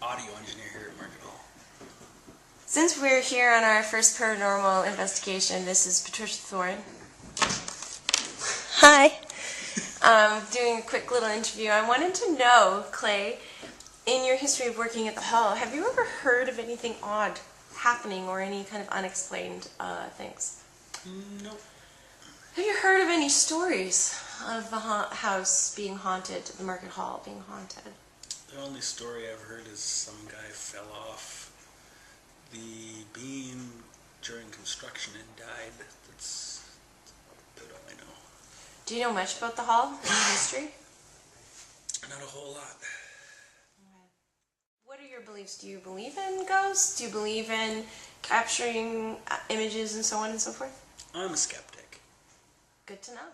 audio engineer here at Market Hall. Since we're here on our first paranormal investigation, this is Patricia Thorne. Hi. Doing a quick little interview. I wanted to know, Clay, in your history of working at the Hall, have you ever heard of anything odd happening or any kind of unexplained things? Nope. Have you heard of any stories of the house being haunted, the Market Hall being haunted? The only story I've heard is some guy fell off the beam during construction and died. That's about all I know. Do you know much about the Hall and the history? Not a whole lot. What are your beliefs? Do you believe in ghosts? Do you believe in capturing images and so on and so forth? I'm a skeptic. Good to know.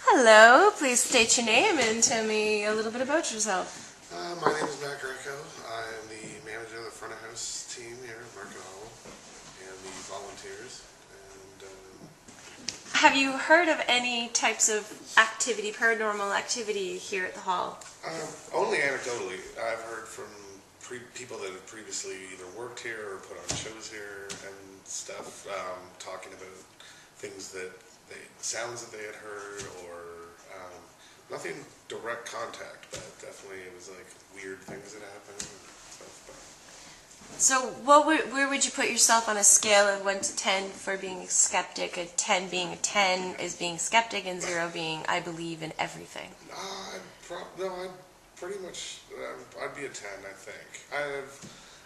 Hello, please state your name and tell me a little bit about yourself. My name is Matt Greco. I'm the manager of the front of house team here at Market Hall and the volunteers. And have you heard of any types of activity, paranormal activity here at the Hall? Only anecdotally. I've heard from people that have previously either worked here or put on shows here and stuff, talking about things that sounds that they had heard, or nothing direct contact, but definitely it was like weird things that happened and stuff. So where would you put yourself on a scale of 1 to 10 for being a skeptic, a 10 being a 10 is being skeptic, and 0 being I believe in everything? I'd pretty much, I'd be a 10, I think.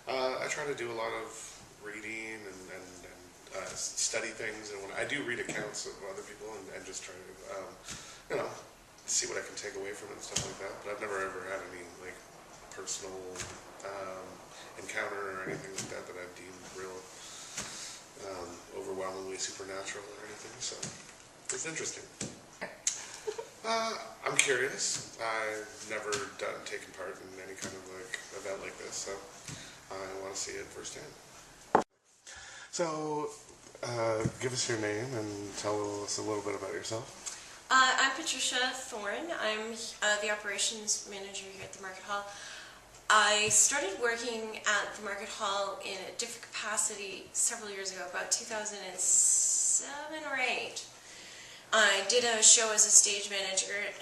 I try to do a lot of reading and study things, and when I do read accounts of other people and just try to, see what I can take away from it and stuff like that. But I've never ever had any like personal encounter or anything like that I've deemed real overwhelmingly supernatural or anything. So it's interesting. I'm curious. I've never taken part in any kind of like event like this, so I want to see it firsthand. So, give us your name and tell us a little bit about yourself. I'm Patricia Thorne. I'm the operations manager here at the Market Hall. I started working at the Market Hall in a different capacity several years ago, about 2007 or 8. I did a show as a stage manager.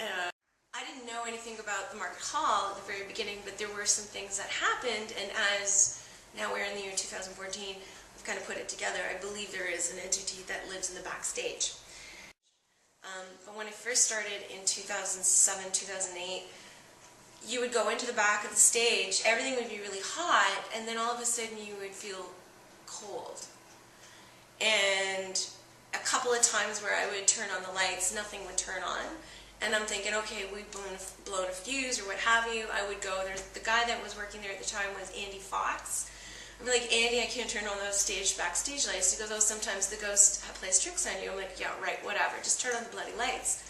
I didn't know anything about the Market Hall at the very beginning, but there were some things that happened, and as now we're in the year 2014, we've kind of put it together. I believe there is an entity that lives in the backstage. But when I first started in 2007, 2008, you would go into the back of the stage, everything would be really hot, and then all of a sudden you would feel cold. And a couple of times where I would turn on the lights, nothing would turn on. And I'm thinking, okay, we've blown a fuse or what have you. I would go, the guy that was working there at the time was Andy Fox. I'm like, Andy, I can't turn on those backstage lights. He goes, oh, sometimes the ghost plays tricks on you. I'm like, yeah, right, whatever. Just turn on the bloody lights.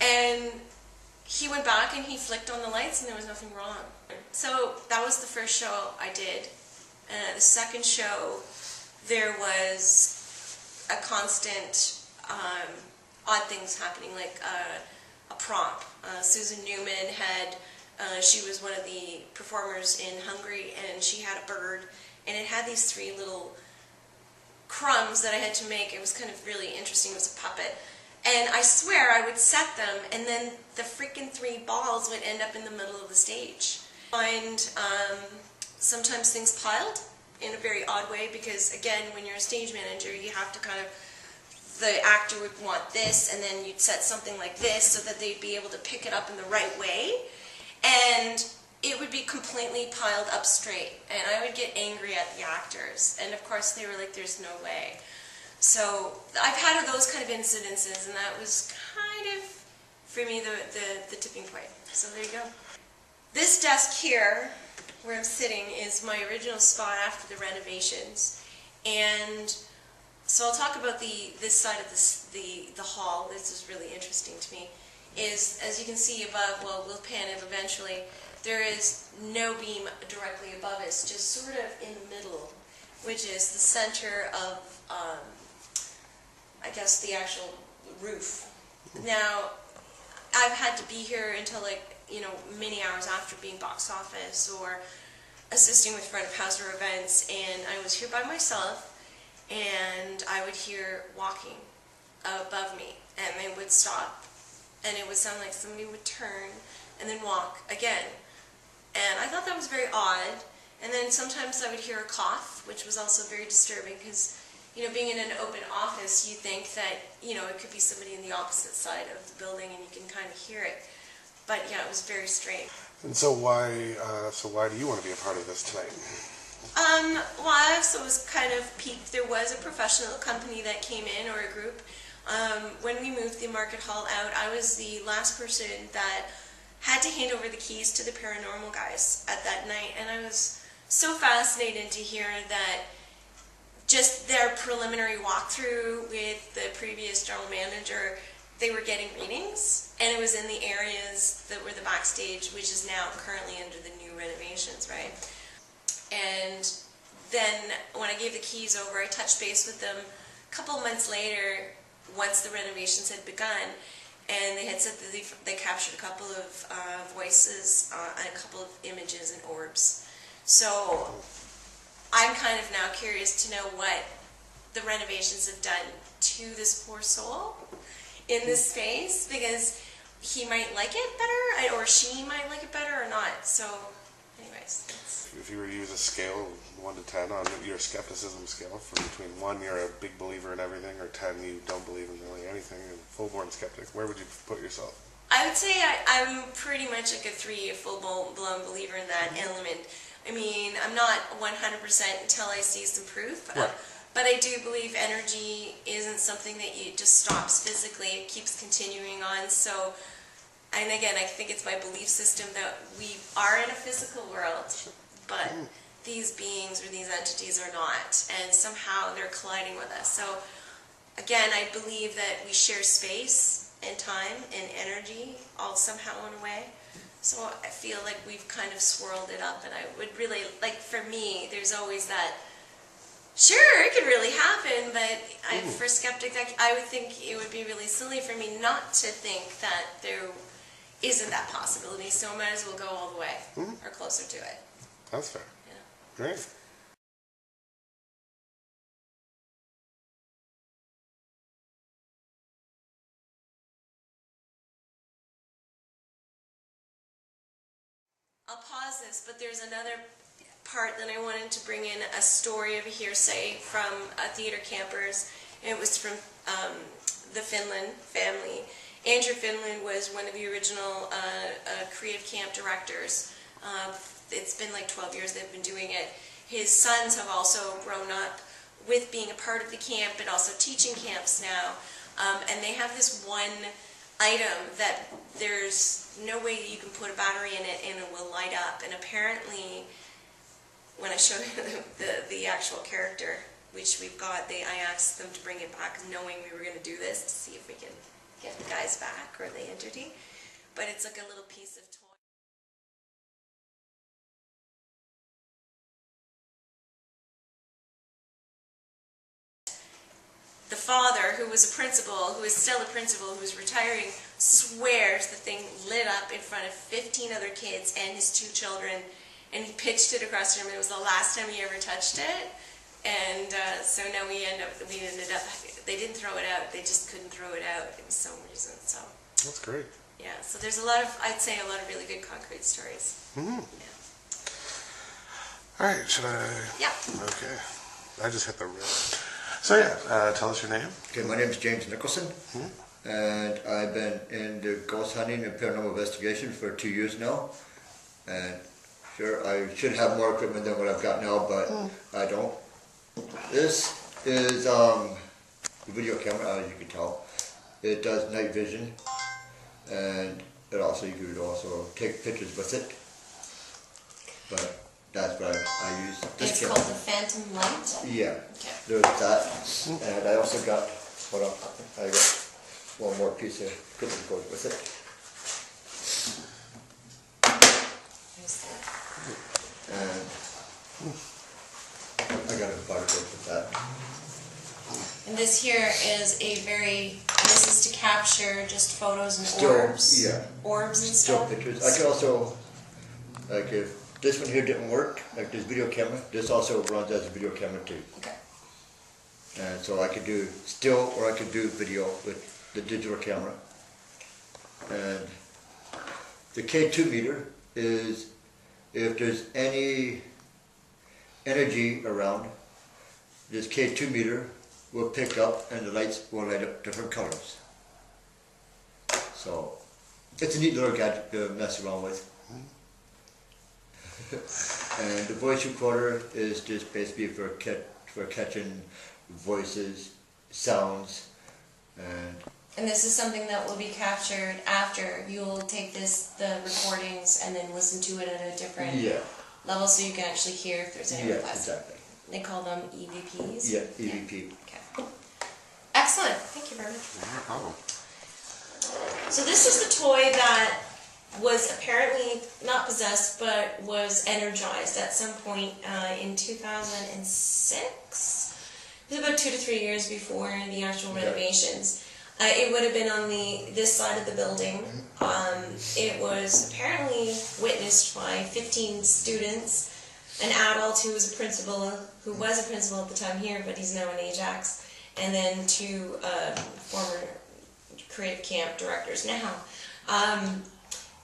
And he went back and he flicked on the lights and there was nothing wrong. So that was the first show I did. The second show, there was a constant odd things happening, like a prompt. Susan Newman had, she was one of the performers in Hungary, and she had a bird. And it had these 3 little crumbs that I had to make. It was kind of really interesting. It was a puppet. And I swear I would set them, and then the freaking 3 balls would end up in the middle of the stage. And sometimes things piled in a very odd way, because again, when you're a stage manager, you have to kind of, the actor would want this, and then you'd set something like this so that they'd be able to pick it up in the right way. And it would be completely piled up straight, and I would get angry at the actors, and of course they were like, there's no way. So I've had those kind of incidences, and that was kind of, for me, the tipping point. So there you go. This desk here, where I'm sitting, is my original spot after the renovations, and so I'll talk about this side of the hall. This is really interesting to me. Is, as you can see above, well, we'll pan it eventually, there is no beam directly above us, just sort of in the middle, which is the center of, I guess, the actual roof. Now, I've had to be here until like many hours after being box office or assisting with front of house or events, and I was here by myself, and I would hear walking above me, and they would stop, and it would sound like somebody would turn and then walk again. And I thought that was very odd. And then sometimes I would hear a cough, which was also very disturbing because, being in an open office, you think that, it could be somebody in the opposite side of the building and you can kind of hear it. But yeah, it was very strange. And so why do you want to be a part of this tonight? Well, I also was kind of piqued. There was a professional company that came in, or a group. When we moved the market hall out, I was the last person that had to hand over the keys to the paranormal guys at that night, and I was so fascinated to hear that just their preliminary walkthrough with the previous general manager, they were getting readings, and it was in the areas that were the backstage, which is now currently under the new renovations, right? And then when I gave the keys over, I touched base with them a couple months later, once the renovations had begun, and they had said that they captured a couple of voices and a couple of images and orbs. So I'm kind of now curious to know what the renovations have done to this poor soul in this space, because he might like it better, or she might like it better, or not. So anyways. If you were to use a scale, 1 to 10, on your skepticism scale, from between 1, you're a big believer in everything, or 10, you don't believe in really anything, and full-born skeptic, where would you put yourself? I would say I'm pretty much like a 3, a full-blown believer in that element. I mean, I'm not 100% until I see some proof, right. But I do believe energy isn't something that you just stops physically. It keeps continuing on. So, and again, I think it's my belief system that we are in a physical world, but these beings or these entities are not, and somehow they're colliding with us. So again, I believe that we share space and time and energy all somehow in a way. So I feel like we've kind of swirled it up, and I would really, like, for me, there's always that, sure, it could really happen, but for skeptics, I would think it would be really silly for me not to think that there isn't that possibility, so I might as well go all the way, or closer to it. That's fair. Yeah. Great. I'll pause this, but there's another part that I wanted to bring in, a story of a hearsay from theater campers. It was from the Finland family. Andrew Finland was one of the original creative camp directors. It's been like 12 years they've been doing it. His sons have also grown up with being a part of the camp, but also teaching camps now. And they have this one item that there's no way you can put a battery in it and it will light up. And apparently, when I showed them the actual character, which we've got, I asked them to bring it back, knowing we were going to do this, to see if we can get the guys back, or the entity. But it's like a little piece of toy. The father, who was a principal, who is still a principal, who's retiring, swears the thing lit up in front of 15 other kids and his 2 children, and he pitched it across the room. It was the last time he ever touched it, and so now we ended up, they didn't throw it out, they just couldn't throw it out for some reason, so. That's great. Yeah, so there's a lot of, I'd say a lot of really good concrete stories. Mm-hmm. Yeah. All right, should I? Yeah. Okay. I just hit the red. So yeah, tell us your name. Okay, my name is James Nicholson, and I've been into ghost hunting and paranormal investigation for 2 years now. And sure, I should have more equipment than what I've got now, but I don't. This is a video camera, as you can tell. It does night vision, and it also, you could also take pictures with it. But that's what I use. It's called the Phantom Light? Yeah, Okay. there's that. And I also got, hold on, I got one more piece of equipment that goes with it. And I got a butter with that. And this here is a very, this this is to capture just photos and Still, orbs? yeah. Orbs and Still stuff? pictures. I can also, like if this one here didn't work, like this video camera, this also runs as a video camera too. Okay. And so I could do still or I could do video with the digital camera. And the K2 meter is if there's any energy around, this K2 meter will pick up and the lights will light up different colors. So it's a neat little gadget to mess around with. And the voice recorder is just basically for catching voices, sounds, And this is something that will be captured after you'll take the recordings and then listen to it at a different level so you can actually hear if there's any requests. Exactly. They call them EVPs? Yeah, EVP. Okay. Excellent. Thank you very much. No problem. So this is the toy that was apparently not possessed but was energized at some point in 2006. It was about 2 to 3 years before the actual renovations. It would have been on this side of the building. It was apparently witnessed by 15 students, an adult who was a principal at the time here, but he's now in Ajax, and then 2 former creative camp directors now.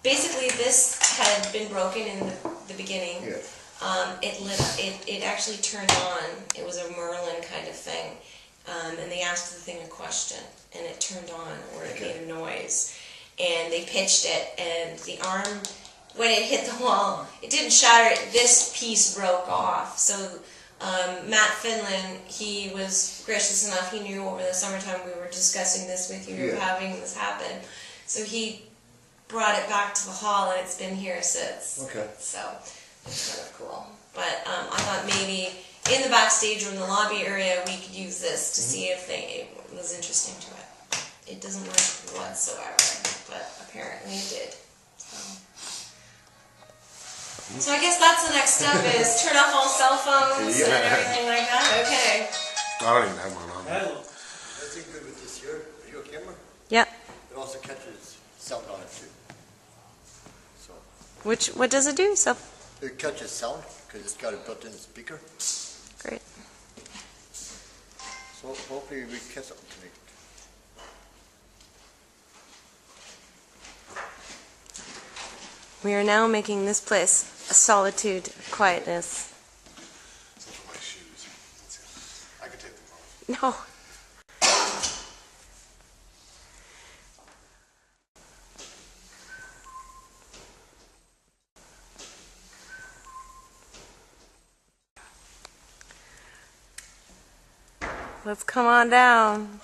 Basically, this had been broken in the beginning. It lit up. It actually turned on. It was a Merlin kind of thing. And they asked the thing a question, and it turned on, or it made a noise. And they pitched it, and the arm, when it hit the wall, it didn't shatter. This piece broke off. So Matt Finlan, he was gracious enough. He knew over the summertime we were discussing this with you, having this happen. So he brought it back to the hall, and it's been here since. Okay. So it's kind of cool. But I thought maybe in the backstage or in the lobby area we could use this to see if it was interesting to it. It doesn't work whatsoever, but apparently it did. So I guess that's the next step is turn off all cell phones and everything like that. Okay. I don't even have one on. That's good with this here, video camera. Yep. It also catches sound on it too. So What does it do? So it catches sound because it's got a built-in speaker. great. So hopefully we catch something tonight. We are now making this place a solitude of quietness. Except for my shoes. That's it. I could take them off. No. Let's come on down.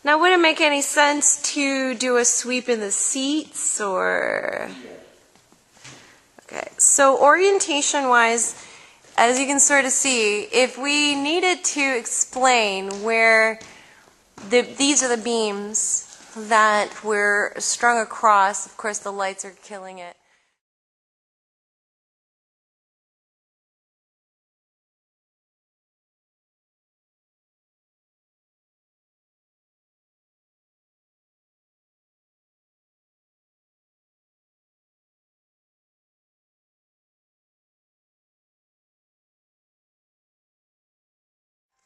Now, would it make any sense to do a sweep in the seats, or? Okay, so orientation-wise, as you can sort of see, if we needed to explain where these are the beams that were strung across, of course the lights are killing it.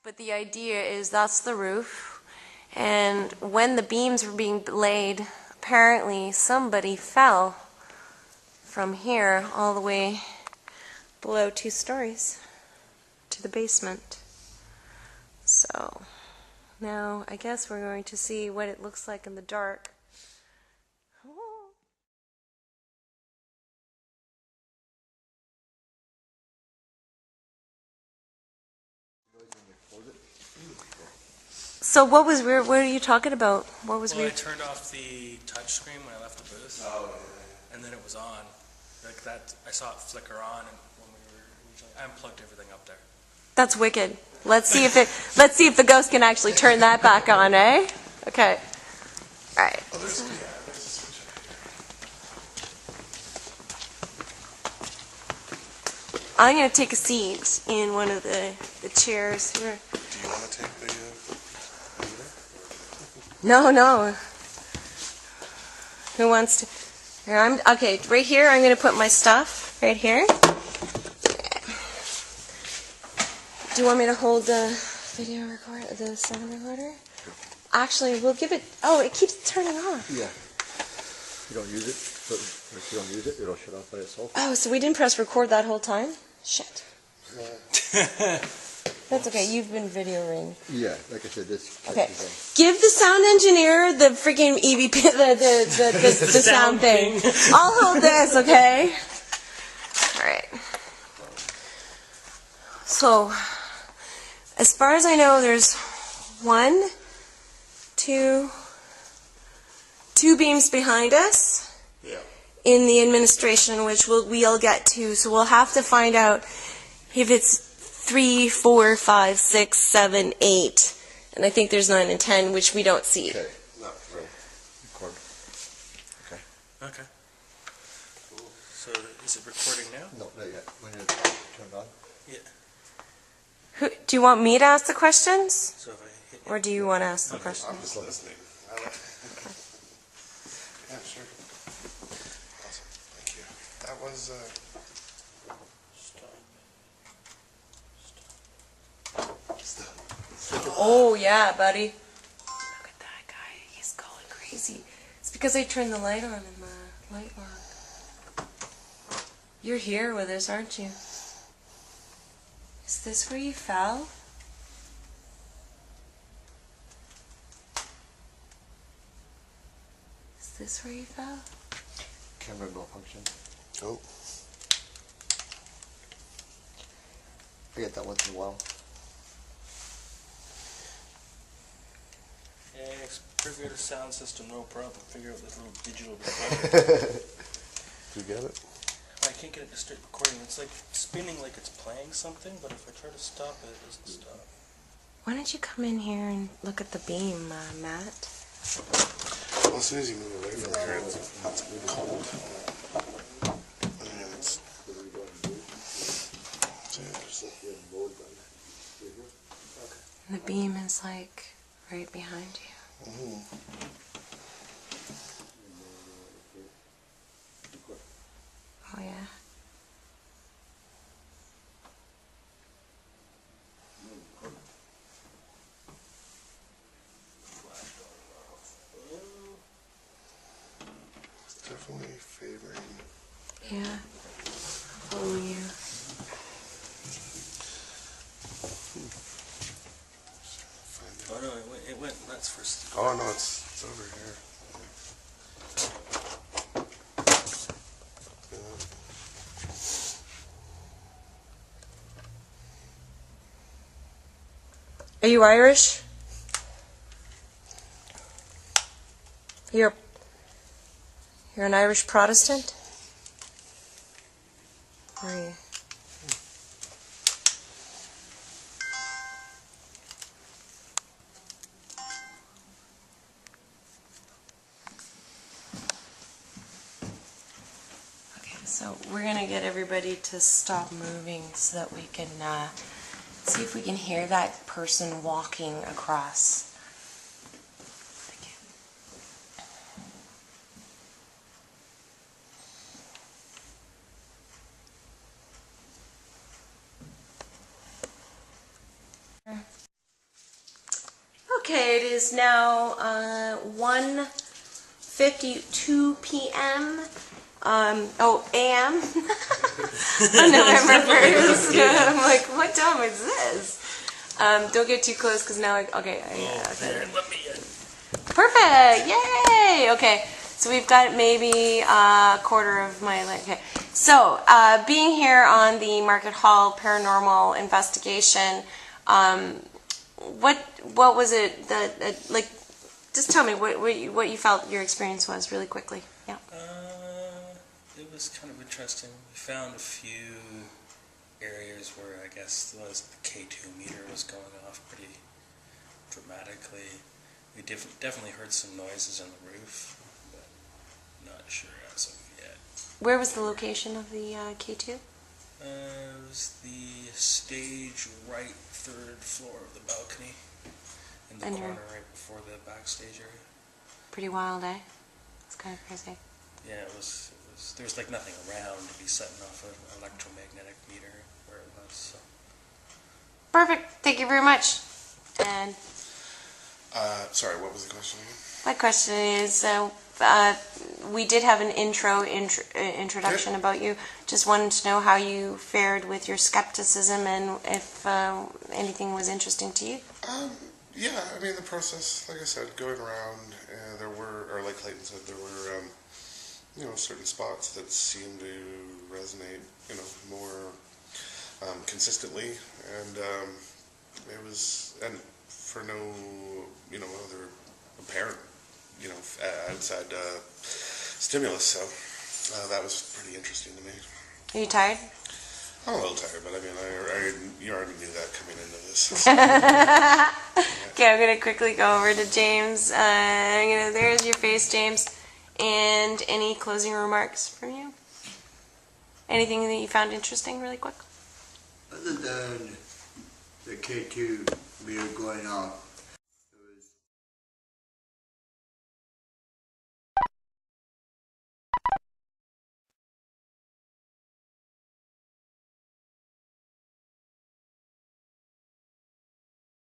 But the idea is that's the roof, and when the beams were being laid, apparently somebody fell from here all the way below 2 stories to the basement. So now I guess we're going to see what it looks like in the dark. So what was weird? What are you talking about? What was Well, weird? I turned off the touch screen when I left the booth, and then it was on. Like that, I saw it flicker on, and when we were originally, I unplugged everything up there. That's wicked. Let's see if the ghost can actually turn that back on, eh? Okay. All right. Oh, there's a switch up here. I'm going to take a seat in one of the chairs here. Do you want to take the... No. Who wants to? Here, okay, right here, I'm going to put my stuff right here. Do you want me to hold the video recorder, the sound recorder? Actually, we'll give it, it keeps turning off. Yeah. You don't use it, so if you don't use it, it'll shut off by itself. Oh, so we didn't press record that whole time? Shit. That's okay, you've been videoing. Yeah, like I said, this. Okay. Give the sound engineer the freaking EVP, the sound thing. I'll hold this, okay? Alright. So, as far as I know, there's two beams behind us in the administration, which we'll get to. So we'll have to find out if it's 3, 4, 5, 6, 7, 8, and I think there's 9 and 10, which we don't see. Okay. No, right. Record. Okay. Okay. Cool. So is it recording now? No, not yet. When it turned on? Yeah. Do you want me to ask the questions, So if I hit or do you want to ask the I'm questions? just listening. Yeah, sure. Awesome. Thank you. That was, Oh yeah, buddy. Look at that guy. He's going crazy. It's because I turned the light on in the light log. You're here with us, aren't you? Is this where you fell? Is this where you fell? Camera malfunction. oh, I get that once in a while. Yeah, figure out a sound system, no problem. Figure out this little digital recorder. do you get it? I can't get it to start recording. It's like spinning like it's playing something, but if I try to stop it, it doesn't stop. Why don't you come in here and look at the beam, Matt? Well, as soon as you move away from here, it's cold. And it's... And the beam is like right behind you. Oh yeah. It's definitely favoring... Yeah. Follow you. Oh no, it went nuts first. Oh no, it's over here. Are you Irish? You're an Irish Protestant? Or are you? Okay, so we're gonna get everybody to stop moving so that we can see if we can hear that person walking across. Okay, it is now 1:52 p.m. AM. On November 1st. I'm like, what time is this? Don't get too close because now okay. There, let me in. Perfect! Yay! Okay, so we've got maybe a quarter of my life. Okay, so being here on the Market Hall Paranormal Investigation, what was it that like? Just tell me what you felt your experience was really quickly. Yeah. It was kind of interesting. We found a few areas where I guess the K2 meter was going off pretty dramatically. We definitely heard some noises on the roof, but not sure as of yet. Where was the location of the K2? It was the stage right third floor of the balcony. in the And corner you're- right before the backstage area. Pretty wild, eh? It's kind of crazy. Yeah, it was. There was like nothing around to be setting off an electromagnetic meter where it was. So. Perfect. Thank you very much. And Sorry, what was the question again? my question is, we did have an introduction Yep. about you. Just wanted to know how you fared with your skepticism and if anything was interesting to you. Yeah, I mean, the process, like I said, going around, there were, or like Clayton said, there were, certain spots that seemed to resonate, more consistently, and it was, and for no, other apparent, outside stimulus, so that was pretty interesting to me. Are you tired? I'm a little tired, but I mean, you already knew that coming into this. Okay, I'm going to quickly go over to James. There's your face, James. And any closing remarks from you? Anything that you found interesting really quick? Other than the K2 meter going off,